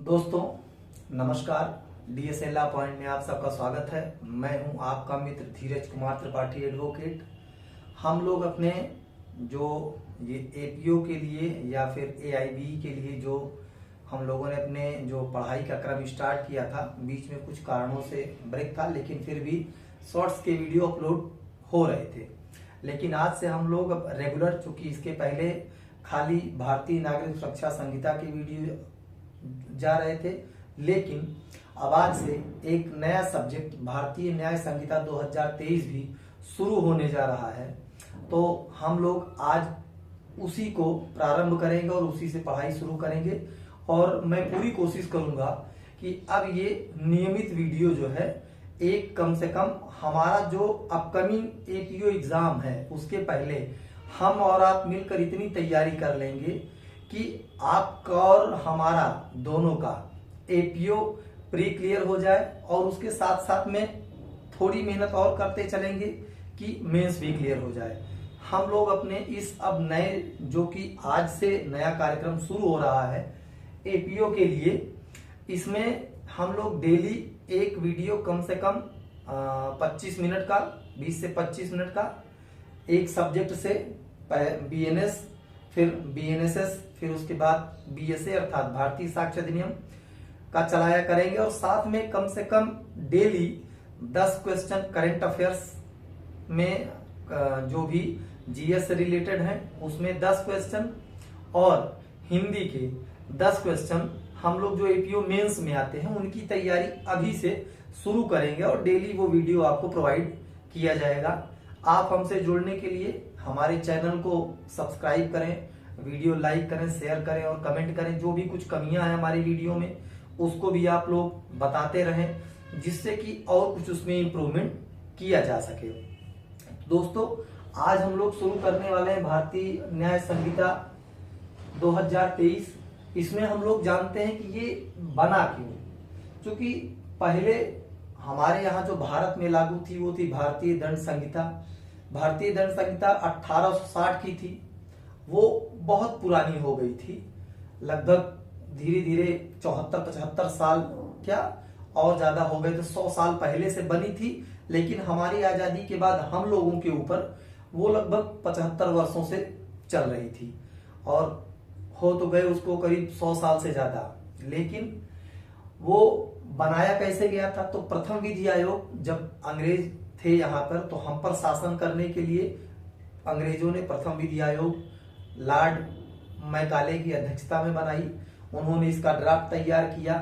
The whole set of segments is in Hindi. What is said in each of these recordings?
दोस्तों नमस्कार। डीएसएलआ पॉइंट में आप सबका स्वागत है। मैं हूं आपका मित्र धीरज कुमार त्रिपाठी एडवोकेट। हम लोग अपने जो ये एपीओ के लिए या फिर एआईबी के लिए जो हम लोगों ने अपने जो पढ़ाई का क्रम स्टार्ट किया था, बीच में कुछ कारणों से ब्रेक था, लेकिन फिर भी शॉर्ट्स के वीडियो अपलोड हो रहे थे। लेकिन आज से हम लोग अब रेगुलर, चूंकि इसके पहले खाली भारतीय नागरिक सुरक्षा संहिता के वीडियो जा रहे थे, लेकिन अब आज से एक नया सब्जेक्ट भारतीय न्याय संहिता 2023 भी शुरू होने जा रहा है। तो हम लोग आज उसी को प्रारंभ करेंगे और उसी से पढ़ाई शुरू करेंगे। और मैं पूरी कोशिश करूंगा कि अब ये नियमित वीडियो जो है, एक कम से कम हमारा जो अपकमिंग एपीओ एग्जाम है उसके पहले हम और आप मिलकर इतनी तैयारी कर लेंगे कि आपका और हमारा दोनों का एपीओ प्री क्लियर हो जाए, और उसके साथ साथ में थोड़ी मेहनत और करते चलेंगे कि मेंस भी क्लियर हो जाए। हम लोग अपने इस अब नए, जो कि आज से नया कार्यक्रम शुरू हो रहा है एपीओ के लिए, इसमें हम लोग डेली एक वीडियो कम से कम 25 मिनट का, 20 से 25 मिनट का एक सब्जेक्ट से, बीएनएस, फिर बीएनएसएस, फिर उसके बाद बीएसए अर्थात भारतीय साक्ष्य अधिनियम का चलाया करेंगे। और साथ में कम से कम डेली 10 क्वेश्चन करंट अफेयर्स में जो भी जीएस से रिलेटेड हैं उसमें 10 क्वेश्चन, और हिंदी के 10 क्वेश्चन हम लोग जो एपीओ मेंस में आते हैं उनकी तैयारी अभी से शुरू करेंगे, और डेली वो वीडियो आपको प्रोवाइड किया जाएगा। आप हमसे जुड़ने के लिए हमारे चैनल को सब्सक्राइब करें, वीडियो लाइक करें, शेयर करें और कमेंट करें। जो भी कुछ कमियां हैं हमारी वीडियो में उसको भी आप लोग बताते रहें, जिससे कि और कुछ उसमें इम्प्रूवमेंट किया जा सके। दोस्तों, आज हम लोग शुरू करने वाले हैं भारतीय न्याय संहिता 2023। इसमें हम लोग जानते हैं कि ये बना क्यों। क्योंकि पहले हमारे यहाँ जो भारत में लागू थी वो थी भारतीय दंड संहिता। भारतीय दंड संहिता 1860 की थी। वो बहुत पुरानी हो गई थी, लगभग धीरे धीरे 74-75 साल क्या और ज्यादा हो गए, तो 100 साल पहले से बनी थी। लेकिन हमारी आजादी के बाद हम लोगों के ऊपर वो लगभग 75 वर्षों से चल रही थी, और हो तो गए उसको करीब 100 साल से ज्यादा। लेकिन वो बनाया कैसे गया था? तो प्रथम विधि आयोग, जब अंग्रेज थे यहाँ पर, तो हम पर शासन करने के लिए अंग्रेजों ने प्रथम विधि आयोग लॉर्ड मैकाले की अध्यक्षता में बनाई। उन्होंने इसका ड्राफ्ट तैयार किया।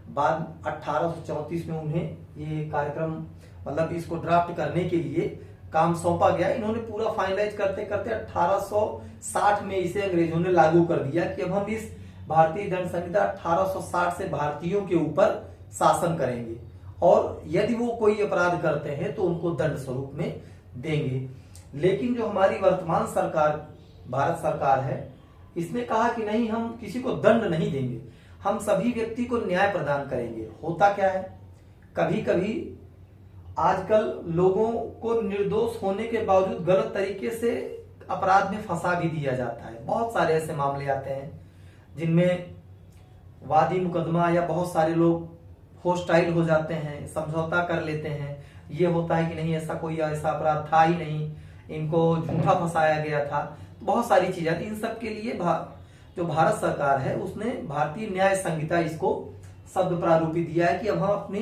बाद 1834 में उन्हें ये कार्यक्रम, मतलब इसको ड्राफ्ट करने के लिए काम सौंपा गया। इन्होंने पूरा फाइनलाइज करते करते 1860 में इसे अंग्रेजों ने लागू कर दिया कि अब हम इस भारतीय दंड संहिता 1860 से भारतीयों के ऊपर शासन करेंगे, और यदि वो कोई अपराध करते हैं तो उनको दंड स्वरूप में देंगे। लेकिन जो हमारी वर्तमान सरकार, भारत सरकार है, इसने कहा कि नहीं, हम किसी को दंड नहीं देंगे, हम सभी व्यक्ति को न्याय प्रदान करेंगे। होता क्या है, कभी कभी आजकल लोगों को निर्दोष होने के बावजूद गलत तरीके से अपराध में फंसा भी दिया जाता है। बहुत सारे ऐसे मामले आते हैं जिनमें वादी मुकदमा या बहुत सारे लोग होस्टाइल हो जाते हैं, समझौता कर लेते हैं। ये होता है कि नहीं, ऐसा कोई ऐसा अपराध था ही नहीं, इनको झूठा फंसाया गया था। बहुत सारी चीजें आती। इन सब के लिए जो भारत सरकार है उसने भारतीय न्याय संहिता इसको शब्द प्रारूपित दिया है कि अब हम अपनी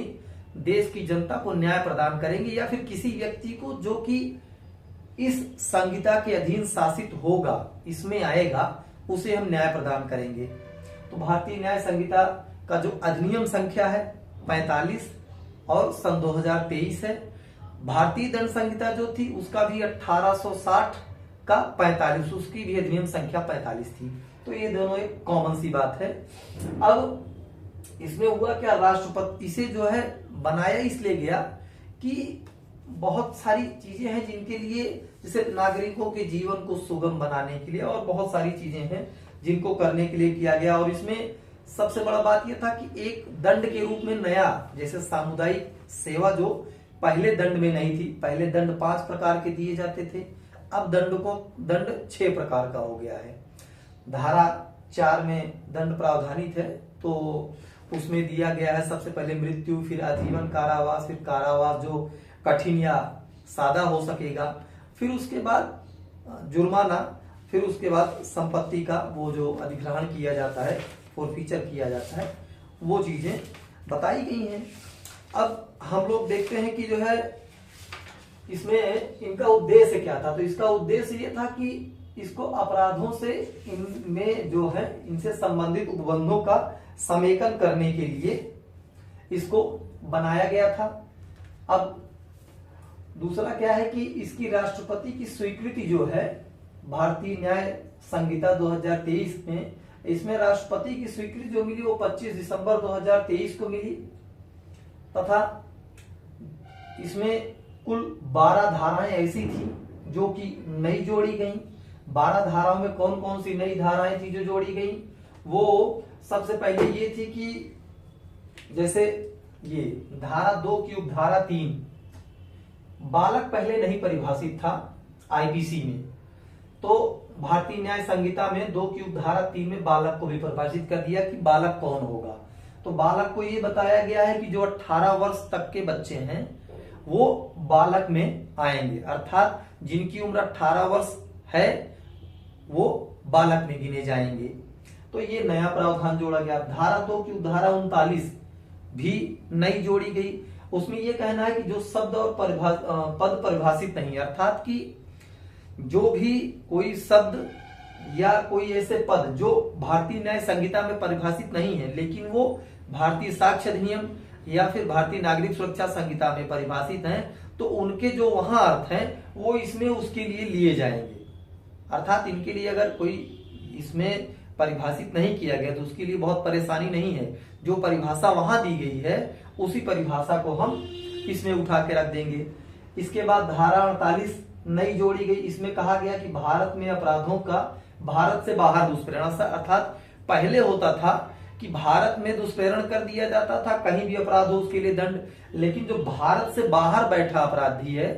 देश की जनता को न्याय प्रदान करेंगे, या फिर किसी व्यक्ति को जो कि इस संहिता के अधीन शासित होगा, इसमें आएगा, उसे हम न्याय प्रदान करेंगे। तो भारतीय न्याय संहिता का जो अधिनियम संख्या है 45 और सन 2023 है। भारतीय दंड संहिता जो थी उसका भी 1860 का 45, उसकी भी अधिनियम संख्या 45 थी। तो ये दोनों एक कॉमन सी बात है। अब इसमें हुआ क्या, राष्ट्रपति से जो है बनाया इसलिए गया कि बहुत सारी चीजें हैं जिनके लिए, जैसे नागरिकों के जीवन को सुगम बनाने के लिए, और बहुत सारी चीजें हैं जिनको करने के लिए किया गया। और इसमें सबसे बड़ा बात यह था कि एक दंड के रूप में नया, जैसे सामुदायिक सेवा जो पहले दंड में नहीं थी, पहले दंड 5 प्रकार के दिए जाते थे, अब दंड 6 प्रकार का हो गया है। धारा 4 में दंड प्रावधानित है, तो उसमें दिया गया है सबसे पहले मृत्यु, फिर आजीवन कारावास, फिर कारावास जो कठिन या सादा हो सकेगा, फिर उसके बाद जुर्माना, फिर उसके बाद संपत्ति का वो जो अधिग्रहण किया जाता है, फोरफीचर किया जाता है, वो चीजें बताई गई हैं। अब हम लोग देखते हैं कि जो है इसमें इनका उद्देश्य क्या था। तो इसका उद्देश्य ये था कि इसको अपराधों से इनमें जो है इनसे संबंधित उपबंधों का समेकन करने के लिए इसको बनाया गया था। अब दूसरा क्या है कि इसकी राष्ट्रपति की स्वीकृति जो है भारतीय न्याय संहिता 2023 में, इसमें राष्ट्रपति की स्वीकृति जो मिली वो 25 दिसंबर 2023 को मिली तथा इसमें कुल 12 धाराएं ऐसी थी जो कि नई जोड़ी गई। 12 धाराओं में कौन कौन सी नई धाराएं थी जो जोड़ी गई, वो सबसे पहले ये थी कि जैसे ये धारा 2 की उपधारा 3, बालक पहले नहीं परिभाषित था आईपीसी में, तो भारतीय न्याय संहिता में 2 की उपधारा 3 में बालक को भी परिभाषित कर दिया कि बालक कौन होगा। तो बालक को ये बताया गया है कि जो 18 वर्ष तक के बच्चे हैं वो बालक में आएंगे, अर्थात जिनकी उम्र 18 वर्ष है वो बालक में गिने जाएंगे। तो ये नया प्रावधान जोड़ा गया। धारा 2 की उपधारा 39 भी नई जोड़ी गई। उसमें ये कहना है कि जो शब्द और पद परिभाषित नहीं, अर्थात कि जो भी कोई शब्द या कोई ऐसे पद जो भारतीय न्याय संहिता में परिभाषित नहीं है लेकिन वो भारतीय साक्ष्य अधिनियम या फिर भारतीय नागरिक सुरक्षा संहिता में परिभाषित हैं, तो उनके जो वहां अर्थ हैं वो इसमें उसके लिए लिए जाएंगे। अर्थात इनके लिए अगर कोई इसमें परिभाषित नहीं किया गया तो उसके लिए बहुत परेशानी नहीं है। जो परिभाषा वहां दी गई है उसी परिभाषा को हम इसमें उठा के रख देंगे। इसके बाद धारा 48 नई जोड़ी गई। इसमें कहा गया कि भारत में अपराधों का भारत से बाहर दुष्प्रेरण, अर्थात पहले होता था कि भारत में दुष्प्रेरण कर दिया जाता था, कहीं भी अपराध हो उसके लिए दंड, लेकिन जो भारत से बाहर बैठा अपराधी है,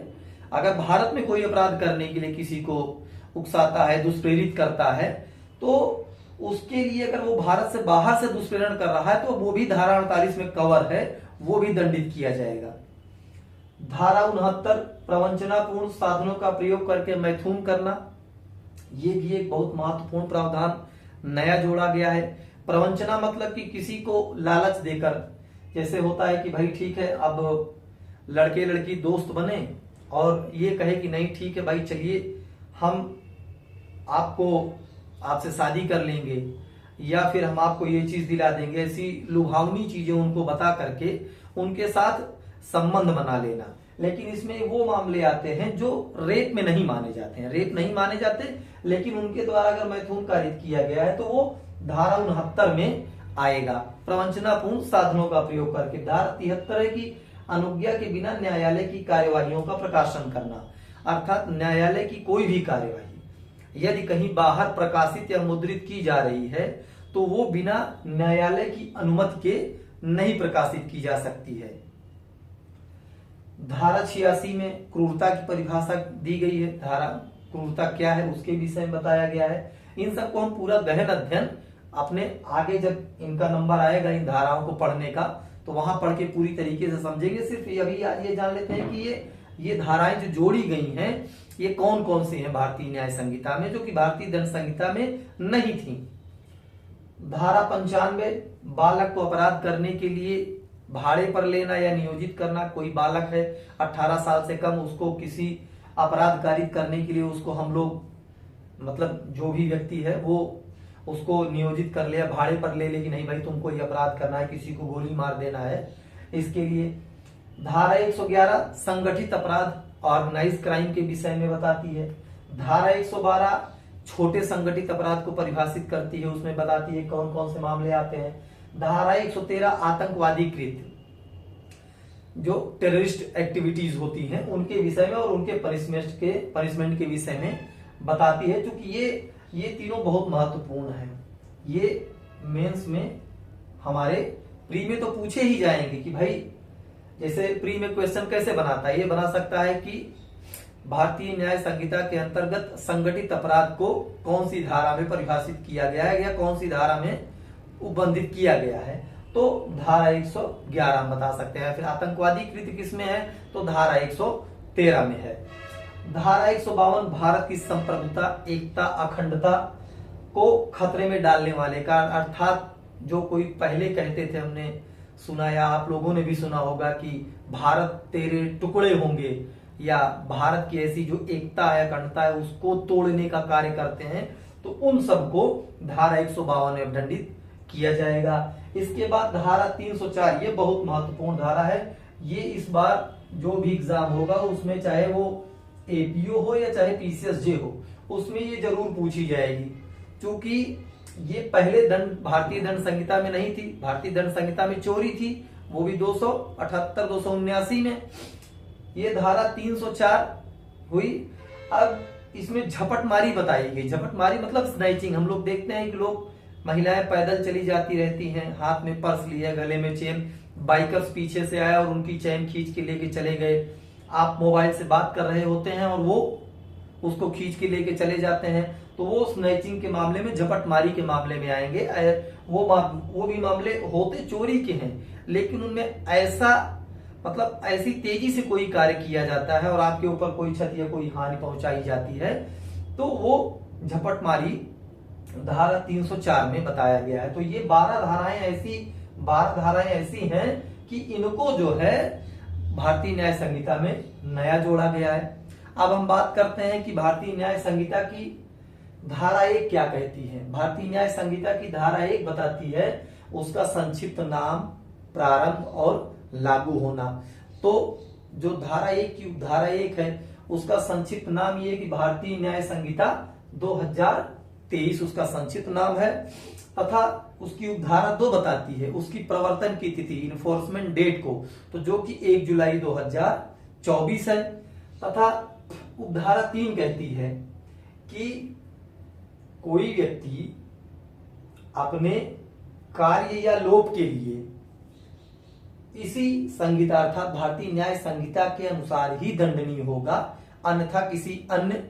अगर भारत में कोई अपराध करने के लिए किसी को उकसाता है, दुष्प्रेरित करता है, तो उसके लिए अगर वो भारत से बाहर से दुष्प्रेरण कर रहा है तो वो भी धारा 48 में कवर है, वो भी दंडित किया जाएगा। धारा 69 प्रवंचनापूर्ण साधनों का प्रयोग करके मैथुन करना, ये भी एक बहुत महत्वपूर्ण प्रावधान नया जोड़ा गया है। प्रवंचना मतलब कि किसी को लालच देकर, जैसे होता है कि भाई ठीक है अब लड़के लड़की दोस्त बने और ये कहे कि नहीं ठीक है भाई चलिए हम आपसे शादी कर लेंगे या फिर हम आपको ये चीज दिला देंगे, ऐसी लुभावनी चीजें उनको बता करके उनके साथ संबंध बना लेना। लेकिन इसमें वो मामले आते हैं जो रेप में नहीं माने जाते हैं, रेप नहीं माने जाते, लेकिन उनके द्वारा अगर मैथुन कारित किया गया है तो वो धारा 69 में आएगा, प्रवंचनापूर्ण साधनों का प्रयोग करके। धारा 73 है कि अनुज्ञा के बिना न्यायालय की कार्यवाहियों का प्रकाशन करना, अर्थात न्यायालय की कोई भी कार्यवाही यदि कहीं बाहर प्रकाशित या मुद्रित की जा रही है तो वो बिना न्यायालय की अनुमति के नहीं प्रकाशित की जा सकती है। धारा 86 में क्रूरता की परिभाषा दी गई है। धारा क्रूरता क्या है उसके विषय में बताया गया है। इन सबको हम पूरा गहन अध्ययन अपने आगे जब इनका नंबर आएगा इन धाराओं को पढ़ने का तो वहां पढ़ के पूरी तरीके से समझेंगे। सिर्फ अभी आज ये जान लेते हैं कि ये धाराएं जो जोड़ी गई हैं ये कौन कौन सी हैं भारतीय न्याय संहिता में, जो कि भारतीय दंड संहिता में नहीं थी। धारा 95 बालक को अपराध करने के लिए भाड़े पर लेना या नियोजित करना। कोई बालक है 18 साल से कम, उसको किसी अपराध कारित करने के लिए उसको हम लोग मतलब जो भी व्यक्ति है वो उसको नियोजित कर ले, भाड़े पर ले कि नहीं भाई तुमको ये अपराध करना है, किसी को गोली मार देना है, इसके लिए। धारा 111 संगठित अपराध ऑर्गेनाइज क्राइम के विषय में बताती है। धारा 112 छोटे संगठित अपराध को परिभाषित करती है, उसमें बताती है कौन कौन से मामले आते हैं। धारा 113 आतंकवादी कृत्य जो टेररिस्ट एक्टिविटीज होती हैं उनके विषय में और उनके पनिशमेंट के विषय में बताती है। क्योंकि ये तीनों बहुत महत्वपूर्ण हैं। ये मेंस में हमारे प्री में तो पूछे ही जाएंगे कि भाई जैसे प्री में क्वेश्चन कैसे बनाता है, ये बना सकता है कि भारतीय न्याय संहिता के अंतर्गत संगठित अपराध को कौन सी धारा में परिभाषित किया गया है या कौन सी धारा में उपबंधित किया गया है। तो धारा 111 हम बता सकते हैं। फिर आतंकवादी कृत्य किसमें है, तो धारा 113 में है। धारा 152 भारत की संप्रभुता, एकता, अखंडता को खतरे में डालने वाले का, अर्थात जो कोई पहले कहते थे, हमने सुना या आप लोगों ने भी सुना होगा कि भारत तेरे टुकड़े होंगे, या भारत की ऐसी जो एकता है, अखंडता है, उसको तोड़ने का कार्य करते हैं, तो उन सबको धारा 152 में दंडित किया जाएगा। इसके बाद धारा 304, ये बहुत महत्वपूर्ण धारा है। ये इस बार जो भी एग्जाम होगा उसमें, चाहे वो एपीओ हो या चाहे पीसीएसजे हो, उसमें ये जरूर पूछी जाएगी, क्योंकि ये पहले दंड भारतीय दंड संहिता में नहीं थी। भारतीय दंड संहिता में चोरी थी, वो भी 278 279 में। ये धारा 304 हुई। अब इसमें झपटमारी बताई गई। झपटमारी मतलब स्नैचिंग। हम लोग देखते हैं कि लोग, महिलाएं पैदल चली जाती रहती हैं, हाथ में पर्स लिया, गले में चेन, बाइकर्स पीछे से आया और उनकी चेन खींच के लेके चले गए। आप मोबाइल से बात कर रहे होते हैं और वो उसको खींच के लेके चले जाते हैं, तो वो स्नैचिंग के मामले में, झपटमारी के मामले में आएंगे। वो भी मामले होते चोरी के हैं, लेकिन उनमें ऐसा मतलब ऐसी तेजी से कोई कार्य किया जाता है और आपके ऊपर कोई क्षति या कोई हानि पहुंचाई जाती है, तो वो झपटमारी धारा 304 में बताया गया है। तो ये 12 धाराएं ऐसी हैं कि इनको जो है भारतीय न्याय संहिता में नया जोड़ा गया है। अब हम बात करते हैं कि भारतीय न्याय संहिता की धारा 1 क्या कहती है। भारतीय न्याय संहिता की धारा 1 बताती है उसका संक्षिप्त नाम, प्रारंभ और लागू होना। तो जो धारा 1 है उसका संक्षिप्त नाम ये है कि भारतीय न्याय संहिता 2023 उसका संक्षिप्त नाम है, तथा उसकी उपधारा 2 बताती है उसकी प्रवर्तन की तिथि, इन्फोर्समेंट डेट को, तो जो कि 1 जुलाई 2024 है। तथा उपधारा 3 कहती है कि कोई व्यक्ति अपने कार्य या लोभ के लिए इसी संहिता अर्थात भारतीय न्याय संहिता के अनुसार ही दंडनीय होगा, अन्यथा किसी अन्य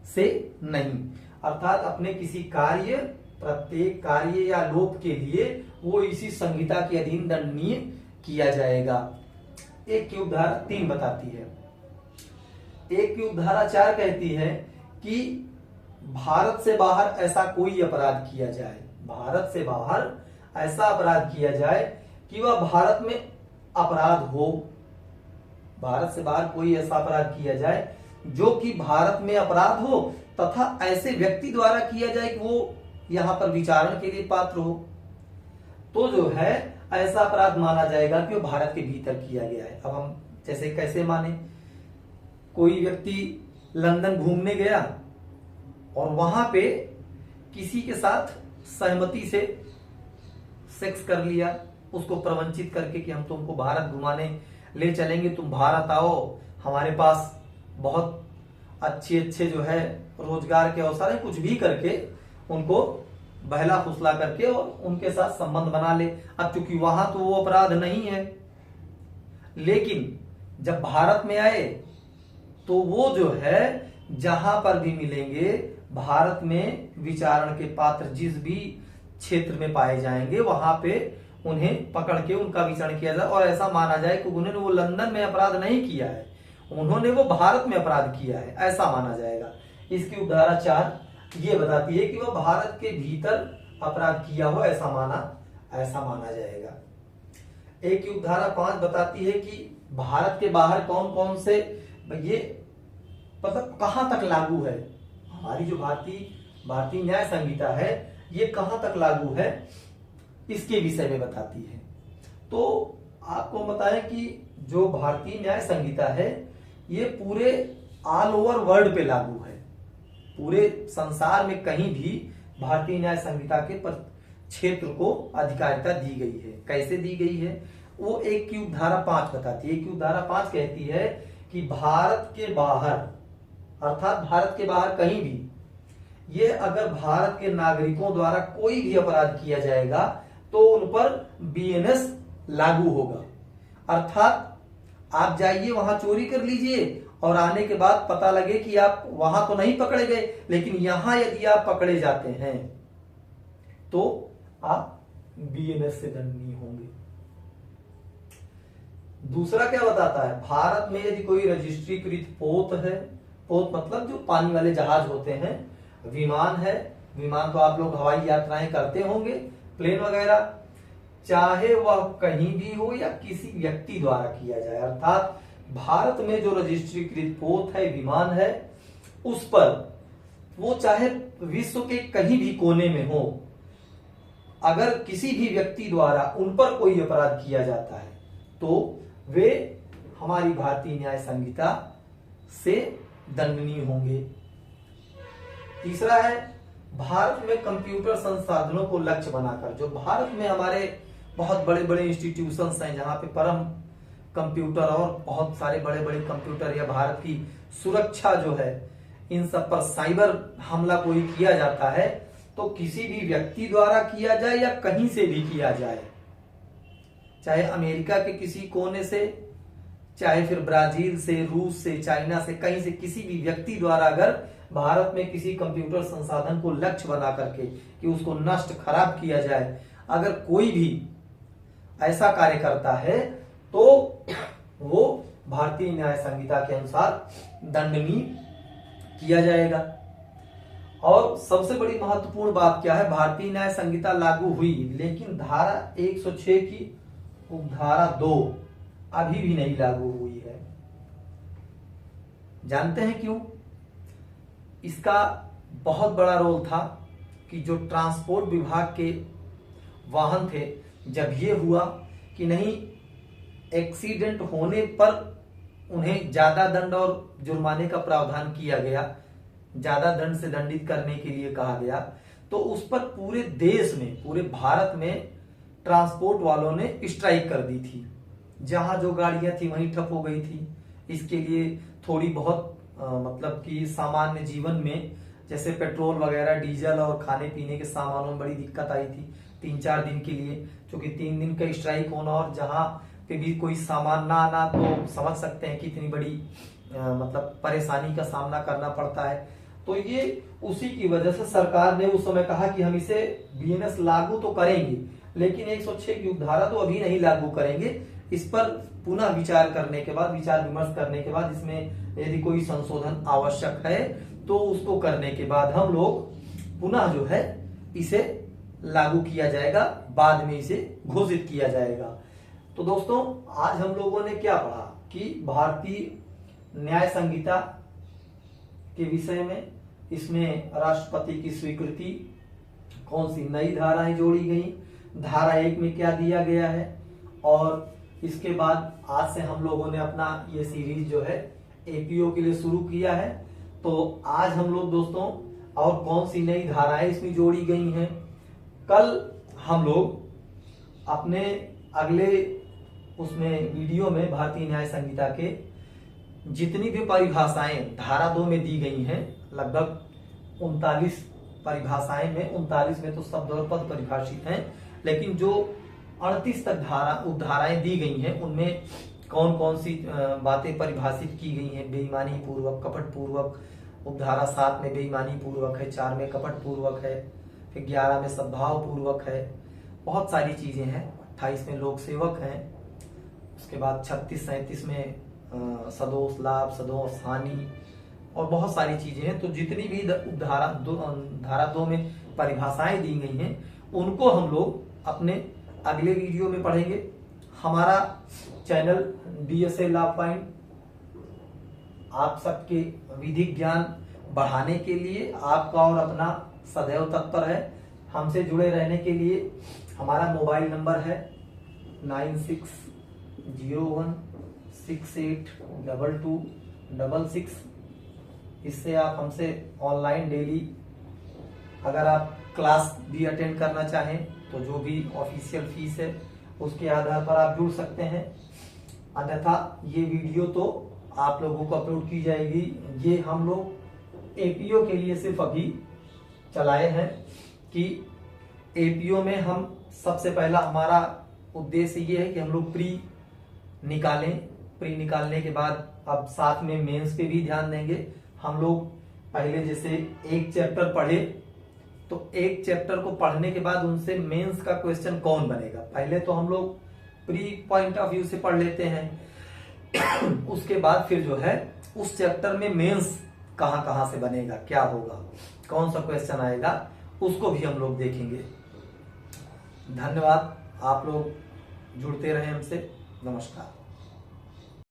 से नहीं। अर्थात अपने किसी कार्य, प्रत्येक कार्य या लोभ के लिए वो इसी संहिता के अधीन दंडनीय किया जाएगा। एक की उपधारा 3 बताती है। एक की उपधारा 4 कहती है कि भारत से बाहर ऐसा कोई अपराध किया जाए, भारत से बाहर ऐसा अपराध किया जाए कि वह भारत में अपराध हो, भारत से बाहर कोई ऐसा अपराध किया जाए जो कि भारत में अपराध हो, तथा ऐसे व्यक्ति द्वारा किया जाए कि वो यहां पर विचारण के लिए पात्र हो, तो जो है ऐसा अपराध माना जाएगा कि वो भारत के भीतर किया गया है। अब हम जैसे कैसे माने, कोई व्यक्ति लंदन घूमने गया और वहां पे किसी के साथ सहमति से सेक्स कर लिया, उसको प्रवंचित करके कि हम तुमको भारत घुमाने ले चलेंगे, तुम भारत आओ, हमारे पास बहुत अच्छे जो है रोजगार के अवसर है, कुछ भी करके उनको बहला फुसला करके और उनके साथ संबंध बना ले। अब चूंकि वहां तो वो अपराध नहीं है, लेकिन जब भारत में आए तो वो जो है जहां पर भी मिलेंगे, भारत में विचारण के पात्र जिस भी क्षेत्र में पाए जाएंगे वहां पे उन्हें पकड़ के उनका विचारण किया जाए, और ऐसा माना जाए कि उन्होंने वो लंदन में अपराध नहीं किया है, उन्होंने वो भारत में अपराध किया है, ऐसा माना जाएगा। इसकी उपधारा 4 ये बताती है कि वह भारत के भीतर अपराध किया हो, ऐसा माना जाएगा। एक की उपधारा 5 बताती है कि भारत के बाहर कौन कौन से, ये मतलब कहां तक लागू है, हमारी जो भारतीय न्याय संहिता है ये कहां तक लागू है, इसके विषय में बताती है। तो आपको बताएं कि जो भारतीय न्याय संहिता है ये पूरे ऑल ओवर वर्ल्ड पे लागू है, पूरे संसार में कहीं भी भारतीय न्याय संहिता के क्षेत्र को अधिकारिता दी गई है। कैसे दी गई है वो एक की उपधारा 5 बताती है। एक की उपधारा 5 कहती है कि भारत के बाहर, अर्थात भारत के बाहर कहीं भी, ये अगर भारत के नागरिकों द्वारा कोई भी अपराध किया जाएगा तो उन पर बीएनएस लागू होगा। अर्थात आप जाइए वहां चोरी कर लीजिए और आने के बाद पता लगे कि आप वहां तो नहीं पकड़े गए, लेकिन यहां यदि आप पकड़े जाते हैं तो आप बीएनएस से दंडनीय होंगे। दूसरा क्या बताता है, भारत में यदि कोई रजिस्ट्रीकृत पोत है, पोत मतलब जो पानी वाले जहाज होते हैं, विमान है, विमान तो आप लोग हवाई यात्राएं करते होंगे, प्लेन वगैरह, चाहे वह कहीं भी हो या किसी व्यक्ति द्वारा किया जाए, अर्थात भारत में जो रजिस्ट्रीकृत पोत है, विमान है, उस पर वो चाहे विश्व के कहीं भी कोने में हो, अगर किसी भी व्यक्ति द्वारा उन पर कोई अपराध किया जाता है तो वे हमारी भारतीय न्याय संहिता से दंडनीय होंगे। तीसरा है, भारत में कंप्यूटर संसाधनों को लक्ष्य बनाकर, जो भारत में हमारे बहुत बड़े बड़े इंस्टीट्यूशंस हैं जहां पे परम कंप्यूटर और बहुत सारे बड़े बड़े कंप्यूटर या भारत की सुरक्षा जो है, इन सब पर साइबर हमला कोई किया जाता है तो किसी भी व्यक्ति द्वारा किया जाए या कहीं से भी किया जाए, चाहे अमेरिका के किसी कोने से, चाहे फिर ब्राजील से, रूस से, चाइना से, कहीं से किसी भी व्यक्ति द्वारा अगर भारत में किसी कंप्यूटर संसाधन को लक्ष्य बना करके कि उसको नष्ट खराब किया जाए, अगर कोई भी ऐसा कार्य करता है तो वो भारतीय न्याय संहिता के अनुसार दंडनीय किया जाएगा। और सबसे बड़ी महत्वपूर्ण बात क्या है, भारतीय न्याय संहिता लागू हुई लेकिन धारा 106 की उपधारा 2 अभी भी नहीं लागू हुई है। जानते हैं क्यों? इसका बहुत बड़ा रोल था कि जो ट्रांसपोर्ट विभाग के वाहन थे, जब ये हुआ कि नहीं एक्सीडेंट होने पर उन्हें ज्यादा दंड और जुर्माने का प्रावधान किया गया, ज्यादा दंड से दंडित करने के लिए कहा गया, तो उस पर पूरे देश में, पूरे भारत में ट्रांसपोर्ट वालों ने स्ट्राइक कर दी थी। जहां जो गाड़ियां थी वहीं ठप हो गई थी। इसके लिए थोड़ी बहुत मतलब कि सामान्य जीवन में जैसे पेट्रोल वगैरह, डीजल और खाने पीने के सामानों में बड़ी दिक्कत आई थी 3-4 दिन के लिए, क्योंकि 3 दिन का स्ट्राइक होना और जहां पे भी कोई सामान ना आना, तो समझ सकते हैं कि इतनी बड़ी मतलब परेशानी का सामना करना पड़ता है। तो ये उसी की वजह से सरकार ने उस समय कहा कि हम इसे बीएनएस लागू तो करेंगे लेकिन 106 की उपधारा तो अभी नहीं लागू करेंगे। इस पर पुनः विचार करने के बाद, विचार विमर्श करने के बाद, इसमें यदि कोई संशोधन आवश्यक है तो उसको करने के बाद हम लोग पुनः जो है इसे लागू किया जाएगा, बाद में इसे घोषित किया जाएगा। तो दोस्तों, आज हम लोगों ने क्या पढ़ा कि भारतीय न्याय संहिता के विषय में, इसमें राष्ट्रपति की स्वीकृति, कौन सी नई धाराएं जोड़ी गई, धारा 1 में क्या दिया गया है, और इसके बाद आज से हम लोगों ने अपना ये सीरीज जो है एपीओ के लिए शुरू किया है। तो आज हम लोग दोस्तों और कौन सी नई धाराएं इसमें जोड़ी गई हैं, कल हम लोग अपने अगले उसमें वीडियो में भारतीय न्याय संहिता के जितनी भी परिभाषाएं धारा 2 में दी गई हैं, लगभग 39 परिभाषाएं में, 39 में तो शब्द और पद परिभाषित हैं, लेकिन जो 38 तक उपधाराएं दी गई हैं उनमें कौन कौन सी बातें परिभाषित की गई हैं, बेईमानी पूर्वक, कपट पूर्वक, उपधारा 7 में बेईमानी पूर्वक है, 4 में कपट पूर्वक है, फिर 11 में सद्भाव पूर्वक है, बहुत सारी चीजें हैं, 28 में लोक सेवक हैं, उसके बाद 36-37 में सदोष लाभ, सदोष हानि और बहुत सारी चीजें हैं। तो जितनी भी धारा 2 में परिभाषाएं दी गई हैं उनको हम लोग अपने अगले वीडियो में पढ़ेंगे। हमारा चैनल डीएसए लॉ पॉइंट आप सबके विधिक ज्ञान बढ़ाने के लिए आपका और अपना सदैव तत्पर है। हमसे जुड़े रहने के लिए हमारा मोबाइल नंबर है 9601682266। इससे आप हमसे ऑनलाइन डेली अगर आप क्लास भी अटेंड करना चाहें तो जो भी ऑफिशियल फीस है उसके आधार पर आप जुड़ सकते हैं। अन्यथा ये वीडियो तो आप लोगों को अपलोड की जाएगी। ये हम लोग एपीओ के लिए सिर्फ अभी चलाए हैं कि एपीओ में हम सबसे पहला हमारा उद्देश्य ये है कि हम लोग प्री निकालें। प्री निकालने के बाद अब साथ में मेंस पे भी ध्यान देंगे। हम लोग पहले जैसे एक चैप्टर पढ़े तो एक चैप्टर को पढ़ने के बाद उनसे मेंस का क्वेश्चन कौन बनेगा, पहले तो हम लोग प्री पॉइंट ऑफ व्यू से पढ़ लेते हैं उसके बाद फिर जो है उस चैप्टर में मेंस कहां कहां से बनेगा, क्या होगा, कौन सा क्वेश्चन आएगा, उसको भी हम लोग देखेंगे। धन्यवाद, आप लोग जुड़ते रहे हमसे। नमस्कार।